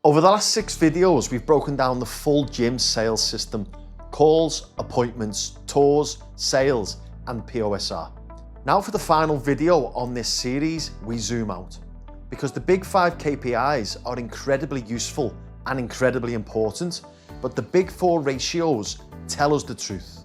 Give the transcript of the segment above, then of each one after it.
Over the last 6 videos, we've broken down the full gym sales system: calls, appointments, tours, sales, and POSR. Now for the final video on this series, we zoom out, because the big 5 KPIs are incredibly useful and incredibly important, but the big 4 ratios tell us the truth.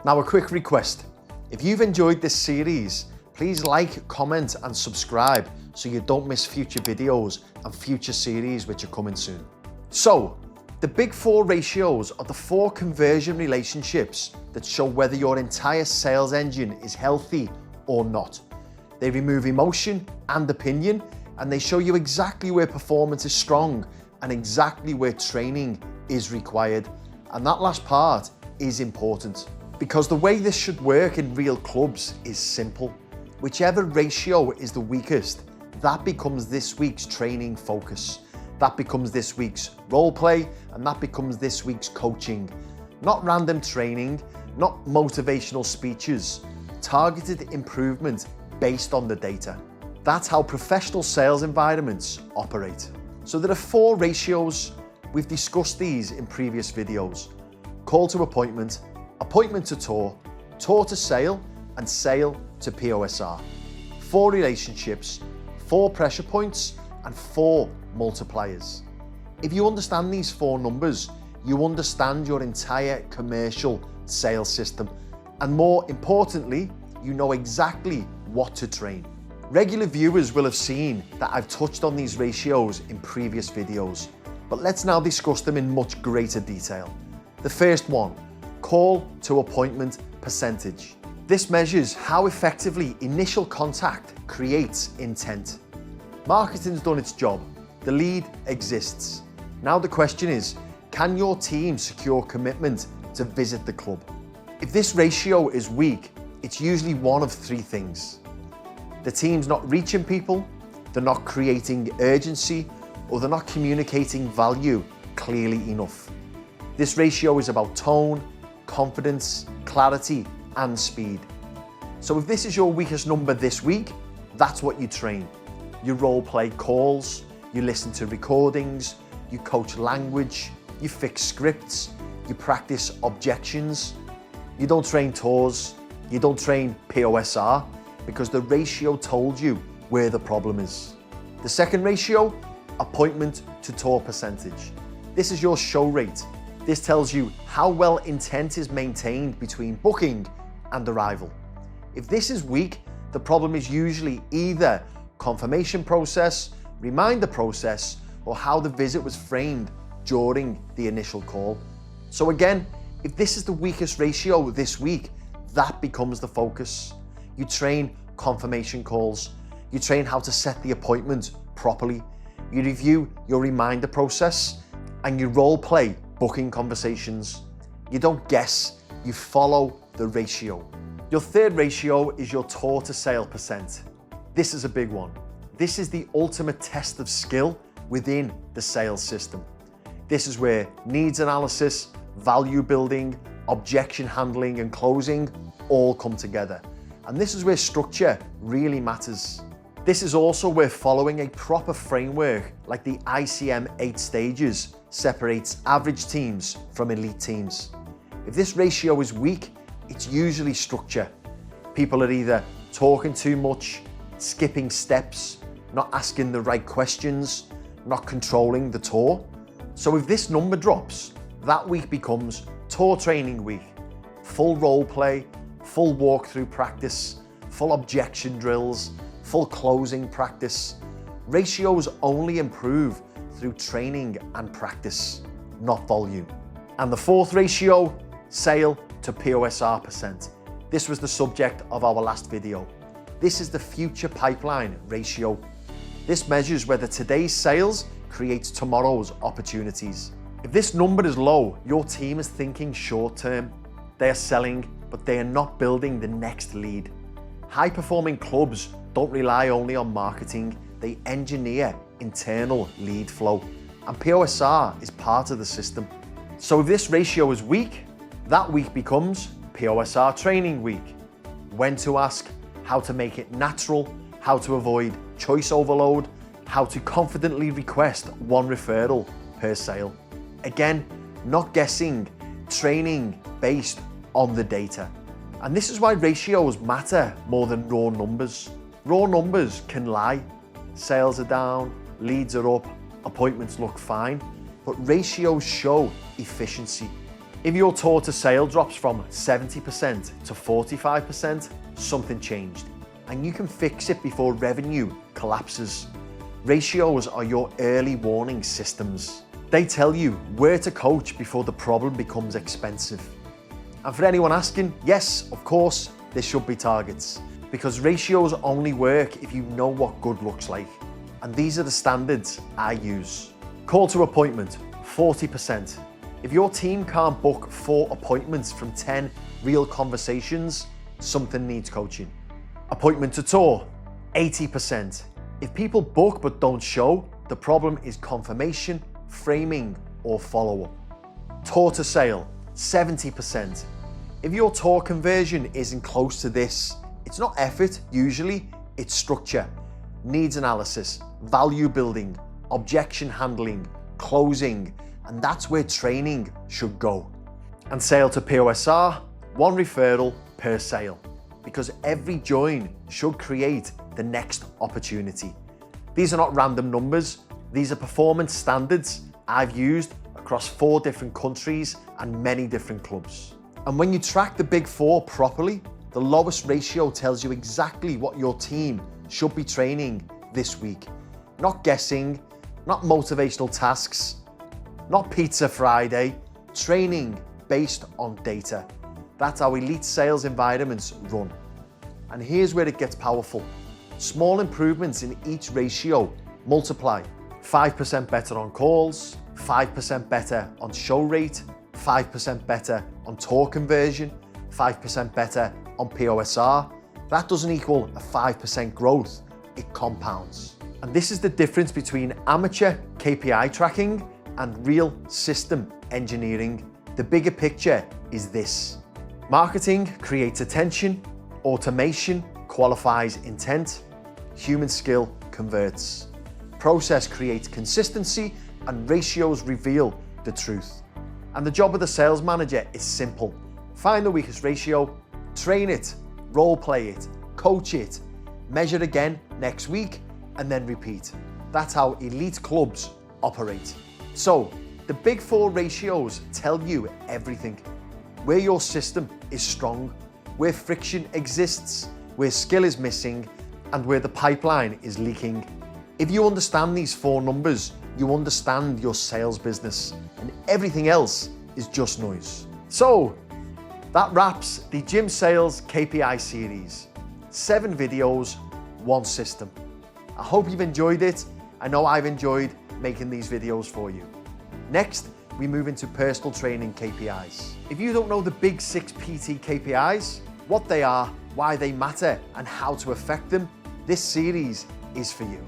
Now a quick request: if you've enjoyed this series, please like, comment, and subscribe so you don't miss future videos and future series which are coming soon. So, the big 4 ratios are the 4 conversion relationships that show whether your entire sales engine is healthy or not. They remove emotion and opinion, and they show you exactly where performance is strong and exactly where training is required. And that last part is important, because the way this should work in real clubs is simple. Whichever ratio is the weakest, that becomes this week's training focus. That becomes this week's role play, and that becomes this week's coaching. Not random training, not motivational speeches, targeted improvement based on the data. That's how professional sales environments operate. So there are 4 ratios. We've discussed these in previous videos: call to appointment, appointment to tour, tour to sale, and sale to POSR. 4 relationships, 4 pressure points, and 4 multipliers. If you understand these 4 numbers, you understand your entire commercial sales system. And more importantly, you know exactly what to train. Regular viewers will have seen that I've touched on these ratios in previous videos, but let's now discuss them in much greater detail. The first one, call to appointment percentage. This measures how effectively initial contact creates intent. Marketing's done its job. The lead exists. Now the question is, can your team secure commitment to visit the club? If this ratio is weak, it's usually one of 3 things. The team's not reaching people, they're not creating urgency, or they're not communicating value clearly enough. This ratio is about tone, confidence, clarity, and speed. So if this is your weakest number this week, that's what you train. You role play calls, you listen to recordings, you coach language, you fix scripts, you practice objections. You don't train tours, you don't train POSR, because the ratio told you where the problem is. The second ratio, appointment to tour percentage. This is your show rate. This tells you how well intent is maintained between booking and arrival. If this is weak, the problem is usually either confirmation process, reminder process, or how the visit was framed during the initial call. So again, if this is the weakest ratio this week, that becomes the focus. You train confirmation calls, you train how to set the appointment properly, you review your reminder process, and you role play booking conversations. You don't guess, you follow the ratio. Your third ratio is your tour to sale percent. This is a big one. This is the ultimate test of skill within the sales system. This is where needs analysis, value building, objection handling, and closing all come together. And this is where structure really matters. This is also where following a proper framework like the ICM 8 stages separates average teams from elite teams. If this ratio is weak, it's usually structure. People are either talking too much, skipping steps, not asking the right questions, not controlling the tour. So if this number drops, that week becomes tour training week. Full role play, full walkthrough practice, full objection drills, full closing practice. Ratios only improve through training and practice, not volume. And the fourth ratio, sale to POSR percent. This was the subject of our last video. This is the future pipeline ratio. This measures whether today's sales creates tomorrow's opportunities. If this number is low, your team is thinking short term. They are selling, but they are not building the next lead. High-performing clubs don't rely only on marketing, they engineer internal lead flow. And POSR is part of the system. So if this ratio is weak, that week becomes POSR training week. When to ask, how to make it natural, how to avoid choice overload, how to confidently request one referral per sale. Again, not guessing, training based on the data. And this is why ratios matter more than raw numbers. Raw numbers can lie. Sales are down, leads are up, appointments look fine, but ratios show efficiency. If your tour to sale drops from 70% to 45%, something changed, and you can fix it before revenue collapses. Ratios are your early warning systems. They tell you where to coach before the problem becomes expensive. And for anyone asking, yes, of course, there should be targets, because ratios only work if you know what good looks like. And these are the standards I use. Call to appointment, 40%. If your team can't book 4 appointments from 10 real conversations, something needs coaching. Appointment to tour, 80%. If people book but don't show, the problem is confirmation, framing, or follow-up. Tour to sale, 70%. If your tour conversion isn't close to this, it's not effort usually, it's structure, needs analysis, value building, objection handling, closing, and that's where training should go. And sale to POSR, 1 referral per sale, because every join should create the next opportunity. These are not random numbers, these are performance standards I've used across 4 different countries and many different clubs. And when you track the big 4 properly, the lowest ratio tells you exactly what your team should be training this week. Not guessing, not motivational tasks, not Pizza Friday, training based on data. That's how elite sales environments run. And here's where it gets powerful. Small improvements in each ratio multiply. 5% better on calls, 5% better on show rate, 5% better on tour conversion, 5% better on POSR. That doesn't equal a 5% growth, it compounds. And this is the difference between amateur KPI tracking and real system engineering. The bigger picture is this. Marketing creates attention, automation qualifies intent, human skill converts. Process creates consistency, and ratios reveal the truth. And the job of the sales manager is simple. Find the weakest ratio, train it, role play it, coach it, measure again next week, and then repeat. That's how elite clubs operate. So, the big 4 ratios tell you everything. Where your system is strong, where friction exists, where skill is missing, and where the pipeline is leaking. If you understand these 4 numbers, you understand your sales business, and everything else is just noise. So, that wraps the Gym Sales KPI series. 7 videos, 1 system. I hope you've enjoyed it. I know I've enjoyed making these videos for you. Next, we move into personal training KPIs. If you don't know the big 6 PT KPIs, what they are, why they matter, and how to affect them, this series is for you.